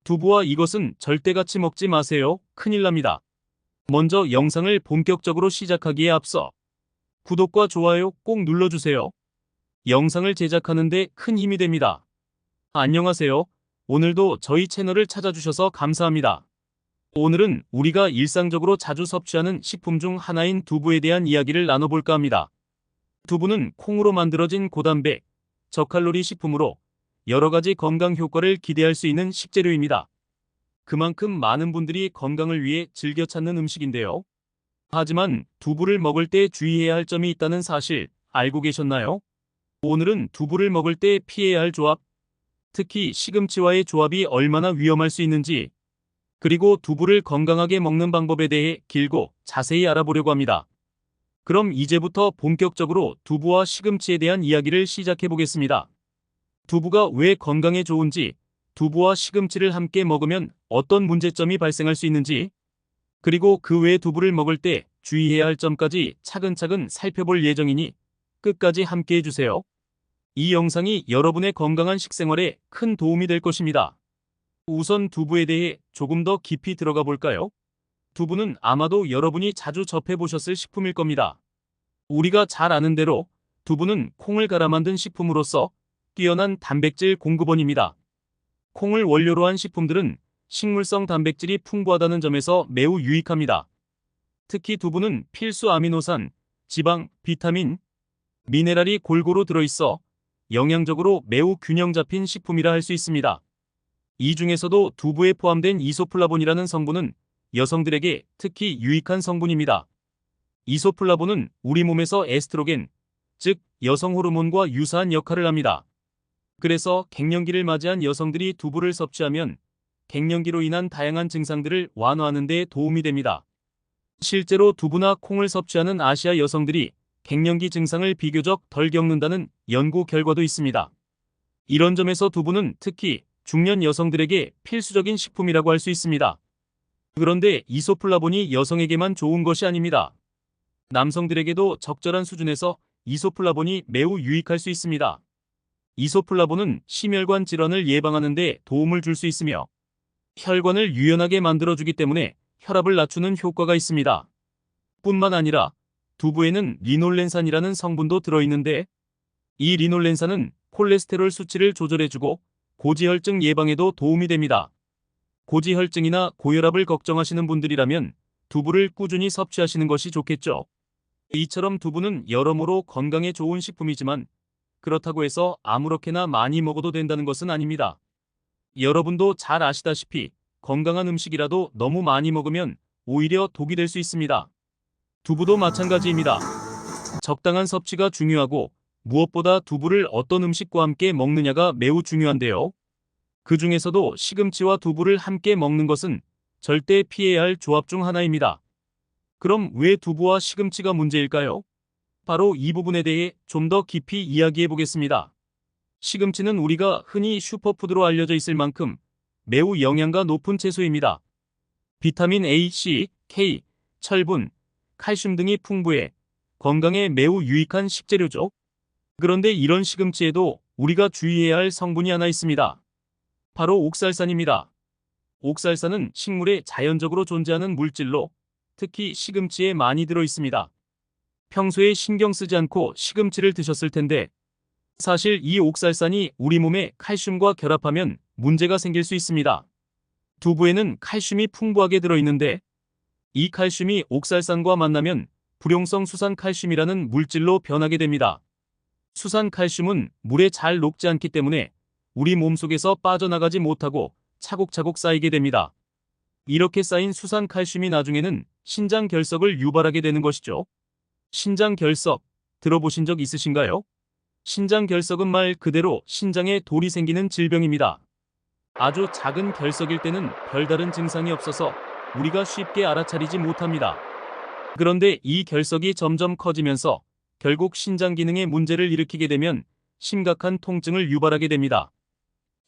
두부와 이것은 절대 같이 먹지 마세요. 큰일 납니다. 먼저 영상을 본격적으로 시작하기에 앞서 구독과 좋아요 꼭 눌러주세요. 영상을 제작하는 데 큰 힘이 됩니다. 안녕하세요. 오늘도 저희 채널을 찾아주셔서 감사합니다. 오늘은 우리가 일상적으로 자주 섭취하는 식품 중 하나인 두부에 대한 이야기를 나눠볼까 합니다. 두부는 콩으로 만들어진 고단백, 저칼로리 식품으로 여러 가지 건강 효과를 기대할 수 있는 식재료입니다. 그만큼 많은 분들이 건강을 위해 즐겨 찾는 음식인데요. 하지만 두부를 먹을 때 주의해야 할 점이 있다는 사실 알고 계셨나요? 오늘은 두부를 먹을 때 피해야 할 조합, 특히 시금치와의 조합이 얼마나 위험할 수 있는지, 그리고 두부를 건강하게 먹는 방법에 대해 길고 자세히 알아보려고 합니다. 그럼 이제부터 본격적으로 두부와 시금치에 대한 이야기를 시작해 보겠습니다. 두부가 왜 건강에 좋은지, 두부와 시금치를 함께 먹으면 어떤 문제점이 발생할 수 있는지, 그리고 그 외에 두부를 먹을 때 주의해야 할 점까지 차근차근 살펴볼 예정이니 끝까지 함께 해주세요. 이 영상이 여러분의 건강한 식생활에 큰 도움이 될 것입니다. 우선 두부에 대해 조금 더 깊이 들어가 볼까요? 두부는 아마도 여러분이 자주 접해보셨을 식품일 겁니다. 우리가 잘 아는 대로 두부는 콩을 갈아 만든 식품으로서 뛰어난 단백질 공급원입니다. 콩을 원료로 한 식품들은 식물성 단백질이 풍부하다는 점에서 매우 유익합니다. 특히 두부는 필수 아미노산, 지방, 비타민, 미네랄이 골고루 들어있어 영양적으로 매우 균형 잡힌 식품이라 할 수 있습니다. 이 중에서도 두부에 포함된 이소플라본이라는 성분은 여성들에게 특히 유익한 성분입니다. 이소플라본은 우리 몸에서 에스트로겐, 즉 여성 호르몬과 유사한 역할을 합니다. 그래서 갱년기를 맞이한 여성들이 두부를 섭취하면 갱년기로 인한 다양한 증상들을 완화하는 데 도움이 됩니다. 실제로 두부나 콩을 섭취하는 아시아 여성들이 갱년기 증상을 비교적 덜 겪는다는 연구 결과도 있습니다. 이런 점에서 두부는 특히 중년 여성들에게 필수적인 식품이라고 할 수 있습니다. 그런데 이소플라본이 여성에게만 좋은 것이 아닙니다. 남성들에게도 적절한 수준에서 이소플라본이 매우 유익할 수 있습니다. 이소플라본은 심혈관 질환을 예방하는 데 도움을 줄 수 있으며 혈관을 유연하게 만들어주기 때문에 혈압을 낮추는 효과가 있습니다. 뿐만 아니라 두부에는 리놀렌산이라는 성분도 들어있는데 이 리놀렌산은 콜레스테롤 수치를 조절해주고 고지혈증 예방에도 도움이 됩니다. 고지혈증이나 고혈압을 걱정하시는 분들이라면 두부를 꾸준히 섭취하시는 것이 좋겠죠. 이처럼 두부는 여러모로 건강에 좋은 식품이지만 그렇다고 해서 아무렇게나 많이 먹어도 된다는 것은 아닙니다. 여러분도 잘 아시다시피 건강한 음식이라도 너무 많이 먹으면 오히려 독이 될 수 있습니다. 두부도 마찬가지입니다. 적당한 섭취가 중요하고 무엇보다 두부를 어떤 음식과 함께 먹느냐가 매우 중요한데요. 그 중에서도 시금치와 두부를 함께 먹는 것은 절대 피해야 할 조합 중 하나입니다. 그럼 왜 두부와 시금치가 문제일까요? 바로 이 부분에 대해 좀 더 깊이 이야기해 보겠습니다. 시금치는 우리가 흔히 슈퍼푸드로 알려져 있을 만큼 매우 영양가 높은 채소입니다. 비타민 A, C, K, 철분, 칼슘 등이 풍부해 건강에 매우 유익한 식재료죠. 그런데 이런 시금치에도 우리가 주의해야 할 성분이 하나 있습니다. 바로 옥살산입니다. 옥살산은 식물에 자연적으로 존재하는 물질로 특히 시금치에 많이 들어 있습니다. 평소에 신경 쓰지 않고 시금치를 드셨을 텐데 사실 이 옥살산이 우리 몸에 칼슘과 결합하면 문제가 생길 수 있습니다. 두부에는 칼슘이 풍부하게 들어있는데 이 칼슘이 옥살산과 만나면 불용성 수산칼슘이라는 물질로 변하게 됩니다. 수산칼슘은 물에 잘 녹지 않기 때문에 우리 몸속에서 빠져나가지 못하고 차곡차곡 쌓이게 됩니다. 이렇게 쌓인 수산칼슘이 나중에는 신장 결석을 유발하게 되는 것이죠. 신장 결석, 들어보신 적 있으신가요? 신장 결석은 말 그대로 신장에 돌이 생기는 질병입니다. 아주 작은 결석일 때는 별다른 증상이 없어서 우리가 쉽게 알아차리지 못합니다. 그런데 이 결석이 점점 커지면서 결국 신장 기능에 문제를 일으키게 되면 심각한 통증을 유발하게 됩니다.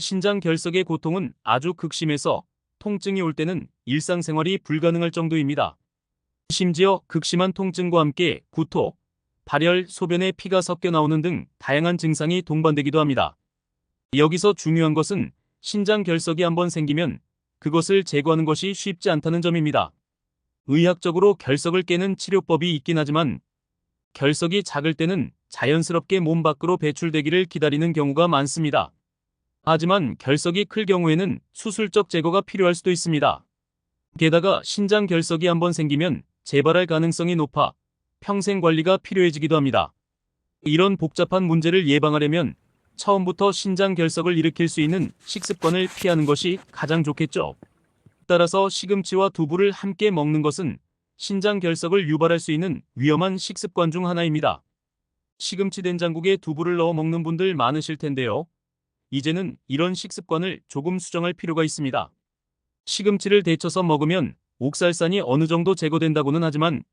신장 결석의 고통은 아주 극심해서 통증이 올 때는 일상생활이 불가능할 정도입니다. 심지어 극심한 통증과 함께 구토, 발열, 소변에 피가 섞여 나오는 등 다양한 증상이 동반되기도 합니다. 여기서 중요한 것은 신장 결석이 한번 생기면 그것을 제거하는 것이 쉽지 않다는 점입니다. 의학적으로 결석을 깨는 치료법이 있긴 하지만 결석이 작을 때는 자연스럽게 몸 밖으로 배출되기를 기다리는 경우가 많습니다. 하지만 결석이 클 경우에는 수술적 제거가 필요할 수도 있습니다. 게다가 신장 결석이 한번 생기면 재발할 가능성이 높아 평생 관리가 필요해지기도 합니다. 이런 복잡한 문제를 예방하려면 처음부터 신장 결석을 일으킬 수 있는 식습관을 피하는 것이 가장 좋겠죠. 따라서 시금치와 두부를 함께 먹는 것은 신장 결석을 유발할 수 있는 위험한 식습관 중 하나입니다. 시금치 된장국에 두부를 넣어 먹는 분들 많으실 텐데요. 이제는 이런 식습관을 조금 수정할 필요가 있습니다. 시금치를 데쳐서 먹으면 옥살산이 어느 정도 제거된다고는 하지만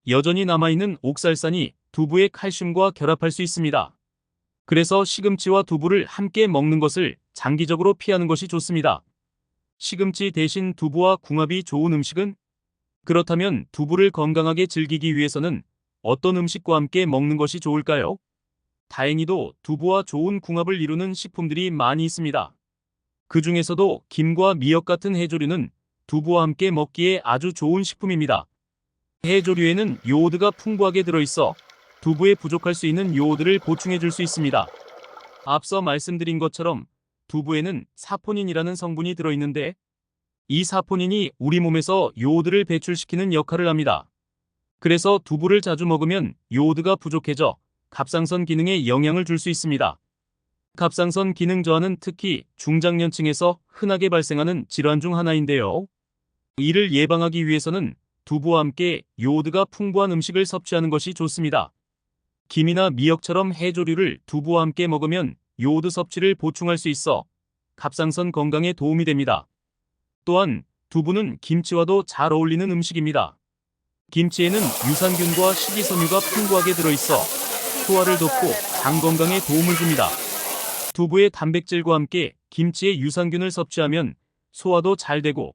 여전히 남아있는 옥살산이 두부의 칼슘과 결합할 수 있습니다. 그래서 시금치와 두부를 함께 먹는 것을 장기적으로 피하는 것이 좋습니다. 시금치 대신 두부와 궁합이 좋은 음식은? 그렇다면 두부를 건강하게 즐기기 위해서는 어떤 음식과 함께 먹는 것이 좋을까요? 다행히도 두부와 좋은 궁합을 이루는 식품들이 많이 있습니다. 그 중에서도 김과 미역 같은 해조류는 두부와 함께 먹기에 아주 좋은 식품입니다. 해조류에는 요오드가 풍부하게 들어있어 두부에 부족할 수 있는 요오드를 보충해 줄 수 있습니다. 앞서 말씀드린 것처럼 두부에는 사포닌이라는 성분이 들어있는데 이 사포닌이 우리 몸에서 요오드를 배출시키는 역할을 합니다. 그래서 두부를 자주 먹으면 요오드가 부족해져 갑상선 기능에 영향을 줄 수 있습니다. 갑상선 기능 저하는 특히 중장년층에서 흔하게 발생하는 질환 중 하나인데요. 이를 예방하기 위해서는 두부와 함께 요오드가 풍부한 음식을 섭취하는 것이 좋습니다. 김이나 미역처럼 해조류를 두부와 함께 먹으면 요오드 섭취를 보충할 수 있어 갑상선 건강에 도움이 됩니다. 또한 두부는 김치와도 잘 어울리는 음식입니다. 김치에는 유산균과 식이섬유가 풍부하게 들어있어 소화를 돕고 장 건강에 도움을 줍니다. 두부의 단백질과 함께 김치의 유산균을 섭취하면 소화도 잘 되고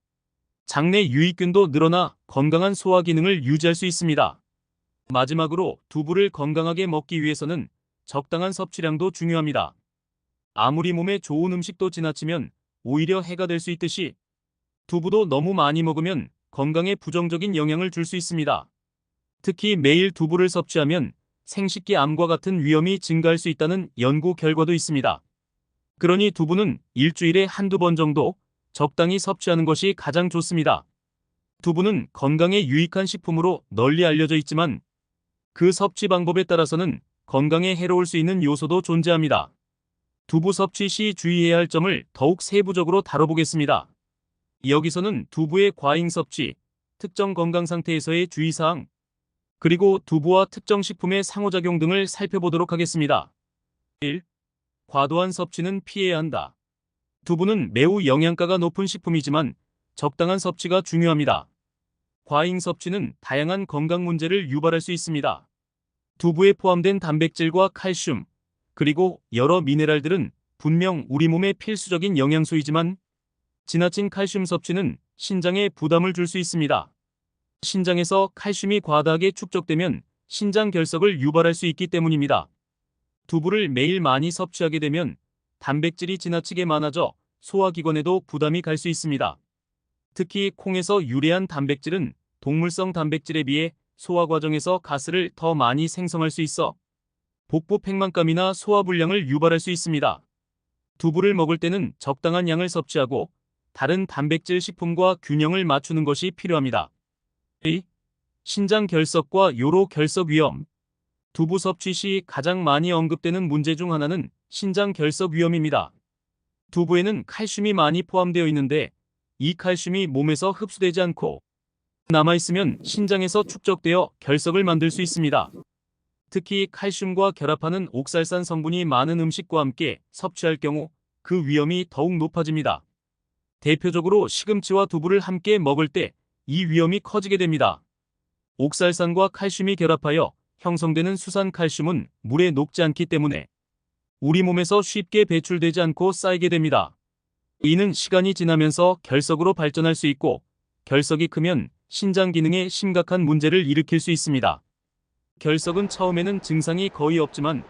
장내 유익균도 늘어나 건강한 소화 기능을 유지할 수 있습니다. 마지막으로 두부를 건강하게 먹기 위해서는 적당한 섭취량도 중요합니다. 아무리 몸에 좋은 음식도 지나치면 오히려 해가 될 수 있듯이 두부도 너무 많이 먹으면 건강에 부정적인 영향을 줄 수 있습니다. 특히 매일 두부를 섭취하면 생식기 암과 같은 위험이 증가할 수 있다는 연구 결과도 있습니다. 그러니 두부는 일주일에 한두 번 정도 적당히 섭취하는 것이 가장 좋습니다. 두부는 건강에 유익한 식품으로 널리 알려져 있지만 그 섭취 방법에 따라서는 건강에 해로울 수 있는 요소도 존재합니다. 두부 섭취 시 주의해야 할 점을 더욱 세부적으로 다뤄보겠습니다. 여기서는 두부의 과잉 섭취, 특정 건강 상태에서의 주의사항, 그리고 두부와 특정 식품의 상호작용 등을 살펴보도록 하겠습니다. 1. 과도한 섭취는 피해야 한다. 두부는 매우 영양가가 높은 식품이지만 적당한 섭취가 중요합니다. 과잉 섭취는 다양한 건강 문제를 유발할 수 있습니다. 두부에 포함된 단백질과 칼슘, 그리고 여러 미네랄들은 분명 우리 몸의 필수적인 영양소이지만 지나친 칼슘 섭취는 신장에 부담을 줄 수 있습니다. 신장에서 칼슘이 과다하게 축적되면 신장 결석을 유발할 수 있기 때문입니다. 두부를 매일 많이 섭취하게 되면 단백질이 지나치게 많아져 소화기관에도 부담이 갈 수 있습니다. 특히 콩에서 유래한 단백질은 동물성 단백질에 비해 소화 과정에서 가스를 더 많이 생성할 수 있어 복부 팽만감이나 소화불량을 유발할 수 있습니다. 두부를 먹을 때는 적당한 양을 섭취하고 다른 단백질 식품과 균형을 맞추는 것이 필요합니다. 2. 신장 결석과 요로 결석 위험. 두부 섭취 시 가장 많이 언급되는 문제 중 하나는 신장 결석 위험입니다. 두부에는 칼슘이 많이 포함되어 있는데 이 칼슘이 몸에서 흡수되지 않고 남아있으면 신장에서 축적되어 결석을 만들 수 있습니다. 특히 칼슘과 결합하는 옥살산 성분이 많은 음식과 함께 섭취할 경우 그 위험이 더욱 높아집니다. 대표적으로 시금치와 두부를 함께 먹을 때 이 위험이 커지게 됩니다. 옥살산과 칼슘이 결합하여 형성되는 수산칼슘은 물에 녹지 않기 때문에 우리 몸에서 쉽게 배출되지 않고 쌓이게 됩니다. 이는 시간이 지나면서 결석으로 발전할 수 있고 결석이 크면 신장 기능에 심각한 문제를 일으킬 수 있습니다. 결석은 처음에는 증상이 거의 없지만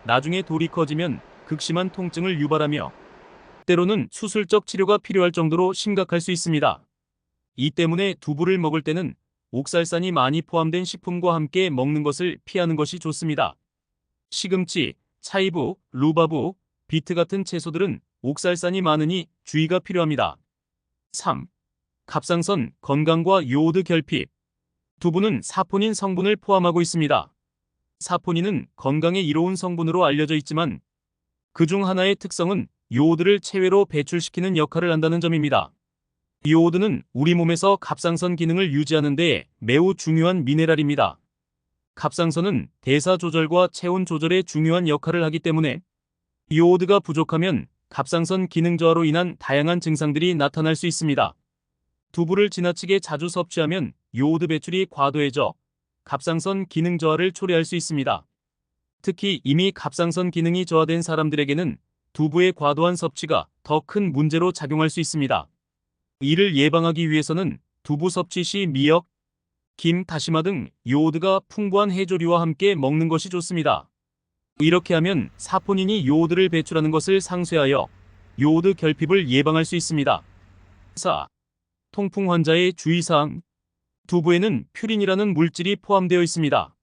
나중에 돌이 커지면 극심한 통증을 유발하며 때로는 수술적 치료가 필요할 정도로 심각할 수 있습니다. 이 때문에 두부를 먹을 때는 옥살산이 많이 포함된 식품과 함께 먹는 것을 피하는 것이 좋습니다. 시금치, 차이브, 루바브, 비트 같은 채소들은 옥살산이 많으니 주의가 필요합니다. 3. 갑상선, 건강과 요오드 결핍. 두부는 사포닌 성분을 포함하고 있습니다. 사포닌은 건강에 이로운 성분으로 알려져 있지만 그중 하나의 특성은 요오드를 체외로 배출시키는 역할을 한다는 점입니다. 요오드는 우리 몸에서 갑상선 기능을 유지하는 데 매우 중요한 미네랄입니다. 갑상선은 대사 조절과 체온 조절에 중요한 역할을 하기 때문에 요오드가 부족하면 갑상선 기능 저하로 인한 다양한 증상들이 나타날 수 있습니다. 두부를 지나치게 자주 섭취하면 요오드 배출이 과도해져 갑상선 기능 저하를 초래할 수 있습니다. 특히 이미 갑상선 기능이 저하된 사람들에게는 두부의 과도한 섭취가 더 큰 문제로 작용할 수 있습니다. 이를 예방하기 위해서는 두부 섭취 시 미역, 김, 다시마 등 요오드가 풍부한 해조류와 함께 먹는 것이 좋습니다. 이렇게 하면 사포닌이 요오드를 배출하는 것을 상쇄하여 요오드 결핍을 예방할 수 있습니다. 4. 통풍 환자의 주의사항. 두부에는 퓨린이라는 물질이 포함되어 있습니다.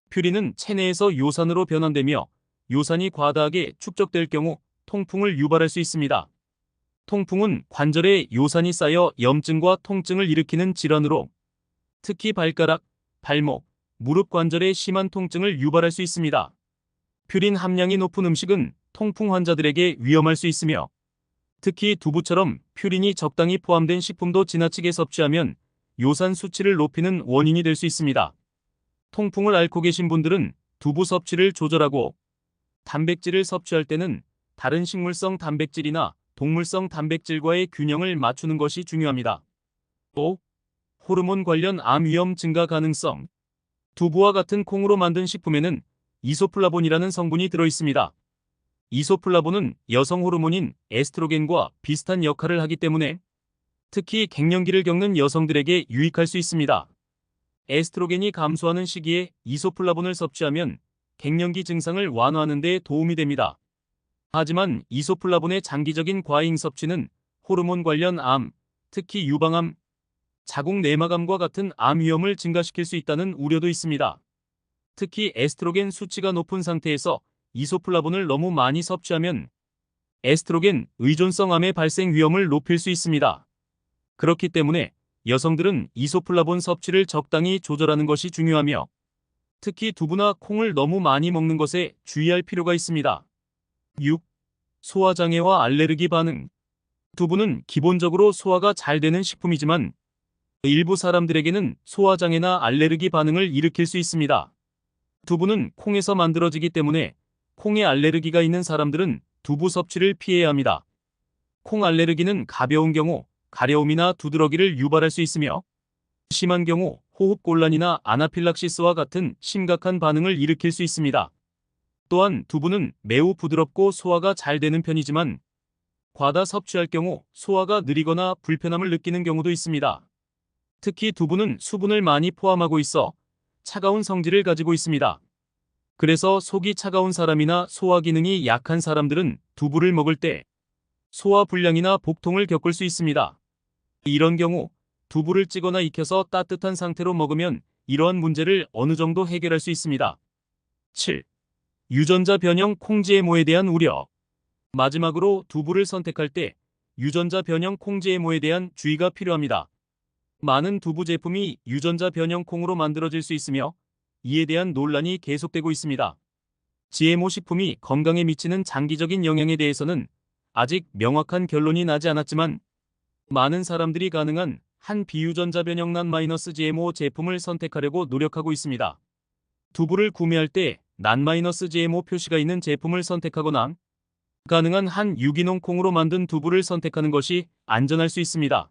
퓨린은 체내에서 요산으로 변환되며 요산이 과다하게 축적될 경우 통풍을 유발할 수 있습니다. 통풍은 관절에 요산이 쌓여 염증과 통증을 일으키는 질환으로 특히 발가락, 발목, 무릎 관절에 심한 통증을 유발할 수 있습니다. 퓨린 함량이 높은 음식은 통풍 환자들에게 위험할 수 있으며 특히 두부처럼 퓨린이 적당히 포함된 식품도 지나치게 섭취하면 요산 수치를 높이는 원인이 될 수 있습니다. 통풍을 앓고 계신 분들은 두부 섭취를 조절하고 단백질을 섭취할 때는 다른 식물성 단백질이나 동물성 단백질과의 균형을 맞추는 것이 중요합니다. 5. 호르몬 관련 암 위험 증가 가능성. 두부와 같은 콩으로 만든 식품에는 이소플라본이라는 성분이 들어있습니다. 이소플라본은 여성 호르몬인 에스트로겐과 비슷한 역할을 하기 때문에 특히 갱년기를 겪는 여성들에게 유익할 수 있습니다. 에스트로겐이 감소하는 시기에 이소플라본을 섭취하면 갱년기 증상을 완화하는 데 도움이 됩니다. 하지만 이소플라본의 장기적인 과잉 섭취는 호르몬 관련 암, 특히 유방암, 자궁 내막암과 같은 암 위험을 증가시킬 수 있다는 우려도 있습니다. 특히 에스트로겐 수치가 높은 상태에서 이소플라본을 너무 많이 섭취하면 에스트로겐 의존성 암의 발생 위험을 높일 수 있습니다. 그렇기 때문에 여성들은 이소플라본 섭취를 적당히 조절하는 것이 중요하며 특히 두부나 콩을 너무 많이 먹는 것에 주의할 필요가 있습니다. 6. 소화장애와 알레르기 반응. 두부는 기본적으로 소화가 잘 되는 식품이지만 일부 사람들에게는 소화장애나 알레르기 반응을 일으킬 수 있습니다. 두부는 콩에서 만들어지기 때문에 콩에 알레르기가 있는 사람들은 두부 섭취를 피해야 합니다. 콩 알레르기는 가벼운 경우 가려움이나 두드러기를 유발할 수 있으며 심한 경우 호흡곤란이나 아나필락시스와 같은 심각한 반응을 일으킬 수 있습니다. 또한 두부는 매우 부드럽고 소화가 잘 되는 편이지만 과다 섭취할 경우 소화가 느리거나 불편함을 느끼는 경우도 있습니다. 특히 두부는 수분을 많이 포함하고 있어 차가운 성질을 가지고 있습니다. 그래서 속이 차가운 사람이나 소화 기능이 약한 사람들은 두부를 먹을 때 소화 불량이나 복통을 겪을 수 있습니다. 이런 경우 두부를 찌거나 익혀서 따뜻한 상태로 먹으면 이러한 문제를 어느 정도 해결할 수 있습니다. 7. 유전자 변형 콩 GMO에 대한 우려. 마지막으로 두부를 선택할 때 유전자 변형 콩 GMO에 대한 주의가 필요합니다. 많은 두부 제품이 유전자 변형 콩으로 만들어질 수 있으며 이에 대한 논란이 계속되고 있습니다. GMO 식품이 건강에 미치는 장기적인 영향에 대해서는 아직 명확한 결론이 나지 않았지만 많은 사람들이 가능한 한 비유전자 변형 non-GMO 제품을 선택하려고 노력하고 있습니다. 두부를 구매할 때 non-GMO 표시가 있는 제품을 선택하거나 가능한 한 유기농 콩으로 만든 두부를 선택하는 것이 안전할 수 있습니다.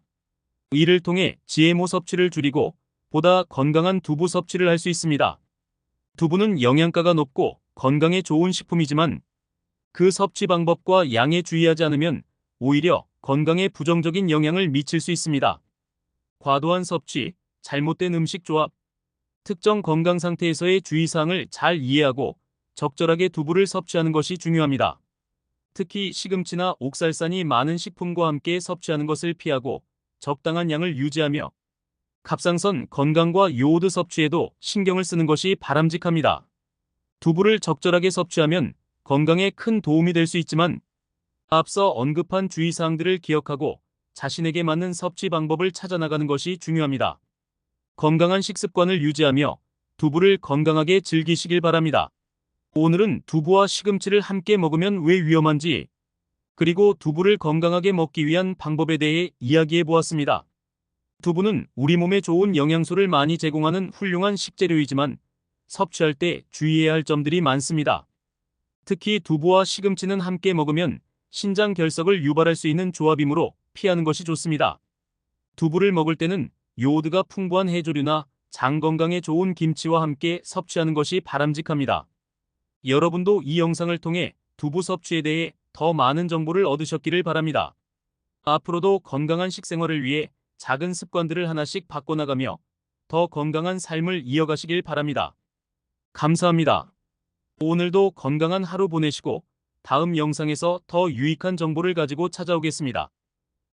이를 통해 GMO 섭취를 줄이고 보다 건강한 두부 섭취를 할 수 있습니다. 두부는 영양가가 높고 건강에 좋은 식품이지만 그 섭취 방법과 양에 주의하지 않으면 오히려 건강에 부정적인 영향을 미칠 수 있습니다. 과도한 섭취, 잘못된 음식 조합, 특정 건강 상태에서의 주의사항을 잘 이해하고 적절하게 두부를 섭취하는 것이 중요합니다. 특히 시금치나 옥살산이 많은 식품과 함께 섭취하는 것을 피하고 적당한 양을 유지하며 갑상선 건강과 요오드 섭취에도 신경을 쓰는 것이 바람직합니다. 두부를 적절하게 섭취하면 건강에 큰 도움이 될 수 있지만 앞서 언급한 주의사항들을 기억하고 자신에게 맞는 섭취 방법을 찾아 나가는 것이 중요합니다. 건강한 식습관을 유지하며 두부를 건강하게 즐기시길 바랍니다. 오늘은 두부와 시금치를 함께 먹으면 왜 위험한지, 그리고 두부를 건강하게 먹기 위한 방법에 대해 이야기해 보았습니다. 두부는 우리 몸에 좋은 영양소를 많이 제공하는 훌륭한 식재료이지만 섭취할 때 주의해야 할 점들이 많습니다. 특히 두부와 시금치는 함께 먹으면 신장 결석을 유발할 수 있는 조합이므로 피하는 것이 좋습니다. 두부를 먹을 때는 요오드가 풍부한 해조류나 장 건강에 좋은 김치와 함께 섭취하는 것이 바람직합니다. 여러분도 이 영상을 통해 두부 섭취에 대해 더 많은 정보를 얻으셨기를 바랍니다. 앞으로도 건강한 식생활을 위해 작은 습관들을 하나씩 바꿔나가며 더 건강한 삶을 이어가시길 바랍니다. 감사합니다. 오늘도 건강한 하루 보내시고 다음 영상에서 더 유익한 정보를 가지고 찾아오겠습니다.